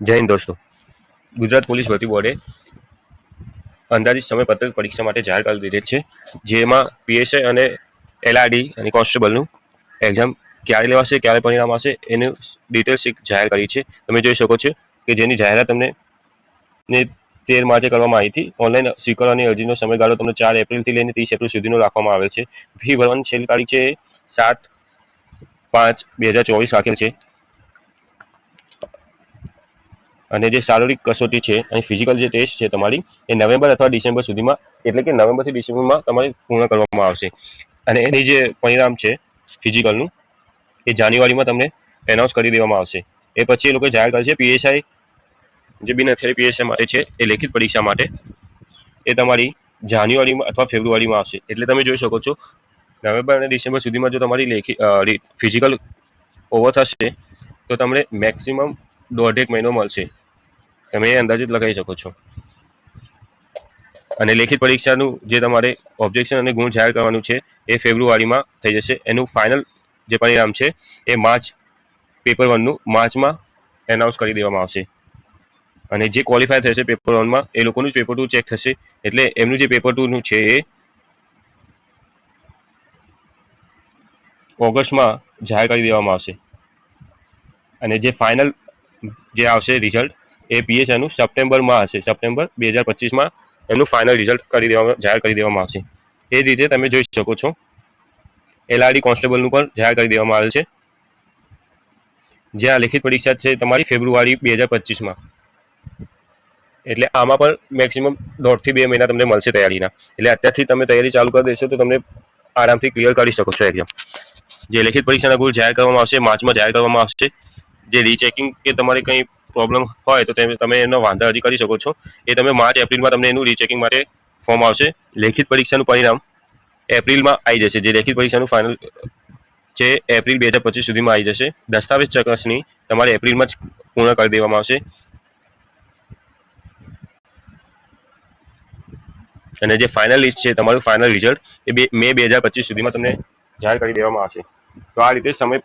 જય હિન્દ દોસ્તો. ગુજરાત પોલીસ ભરતી બોર્ડે અંદાજિત સમયપત્રક પરીક્ષા માટે જાહેર કરી દીધેલ છે, જેમાં પીએસઆઈ અને એલઆરડી અને કોન્સ્ટેબલનું એક્ઝામ ક્યારે લેવાશે, ક્યારે પરિણામ આવશે એનું ડિટેલ્સ જાહેર કરી છે. તમે જોઈ શકો છો કે જેની જાહેરાત તમને 13 માર્ચે કરવામાં આવી હતી. ઓનલાઈન સ્વીકારવાની અરજીનો સમયગાળો તમને 4 એપ્રિલથી લઈને 30 એપ્રિલ સુધીનો રાખવામાં આવેલ છે. ફી ભરવાની છેલ્લી તારીખ છે 7/5/2024 રાખેલ છે. અને જે શારીરિક કસોટી છે અને ફિઝિકલ જે ટેસ્ટ છે તમારી એ નવેમ્બર અથવા ડિસેમ્બર સુધીમાં, એટલે કે નવેમ્બરથી ડિસેમ્બરમાં તમારી પૂર્ણ કરવામાં આવશે. અને એની જે પરિણામ છે ફિઝિકલનું એ જાન્યુઆરીમાં તમને એનાઉન્સ કરી દેવામાં આવશે. એ પછી એ લોકો જાહેર કરશે. પીએસઆઈ જે બિન હથિયારી પીએસઆઈ માટે છે એ લેખિત પરીક્ષા માટે એ તમારી જાન્યુઆરીમાં અથવા ફેબ્રુઆરીમાં આવશે. એટલે તમે જોઈ શકો છો નવેમ્બર અને ડિસેમ્બર સુધીમાં જો તમારી ફિઝિકલ ઓવર થશે તો તમને મેક્સિમમ 1.5 મહિનો મળશે. તમે એ અંદાજિત લગાવી શકો છો. અને લેખિત પરીક્ષાનું જે તમારે ઓબ્જેક્શન અને ગુણ જાહેર કરવાનું છે એ ફેબ્રુઆરીમાં થઈ જશે. એનું ફાઇનલ જે પરિણામ છે એ પેપર 1નું માર્ચમાં એનાઉન્સ કરી દેવામાં આવશે. અને જે ક્વોલિફાય થશે પેપર 1માં એ લોકોનું જ પેપર 2 ચેક થશે. એટલે એમનું જે પેપર 2નું છે એ ઓગસ્ટમાં જાહેર કરી દેવામાં આવશે. અને જે ફાઇનલ જે આવશે રિઝલ્ટ એ પીએસઆઈનું સપ્ટેમ્બરમાં હશે. સપ્ટેમ્બર 2025માં એમનું ફાઇનલ રિઝલ્ટ જાહેર કરી દેવામાં આવશે. એ જ રીતે તમે જોઈ શકો છો એલઆરડી કોન્સ્ટેબલનું પણ જાહેર કરી દેવામાં આવેલ છે. જે આ લેખિત પરીક્ષા છે તમારી ફેબ્રુઆરી 2025માં. એટલે આમાં પણ મેક્સિમમ 1.5 થી 2 મહિના તમને મળશે તૈયારીના. એટલે અત્યારથી તમે તૈયારી ચાલુ કરી દેશો તો તમને આરામથી ક્લિયર કરી શકો છો એક્ઝામ. જે લેખિત પરીક્ષાના ગુણ જાહેર કરવામાં આવશે માર્ચમાં જાહેર કરવામાં આવશે. જે રીચેકિંગ કે તમારે કંઈ પ્રોબ્લેમ હોય તો તમે એનો વાંધા અરજી કરી શકો છો. એ તમે માર્ચ એપ્રિલમાં તમને એનું રીચેકિંગ માટે ફોર્મ આવશે. લેખિત પરીક્ષાનું પરિણામ એપ્રિલમાં આવી જશે. જે લેખિત પરીક્ષાનું ફાઇનલ છે એપ્રિલ 2025 સુધીમાં આવી જશે. દસ્તાવેજ ચકાસણી તમારે એપ્રિલમાં જ પૂર્ણ કરી દેવામાં આવશે. અને જે ફાઇનલ લિસ્ટ છે તમારું ફાઇનલ રિઝલ્ટ એ મે 2025 સુધીમાં તમને જાહેર કરી દેવામાં આવશે. તો આ રીતે સમય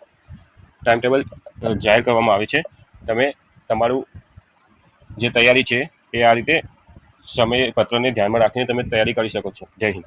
ટાઈમ ટેબલ જાહેર કરવામાં આવે છે. તમે તમારું જે તૈયારી છે એ આ રીતે સમયપત્રને ધ્યાનમાં રાખીને તમે તૈયારી કરી શકો છો. જય હિન્દ.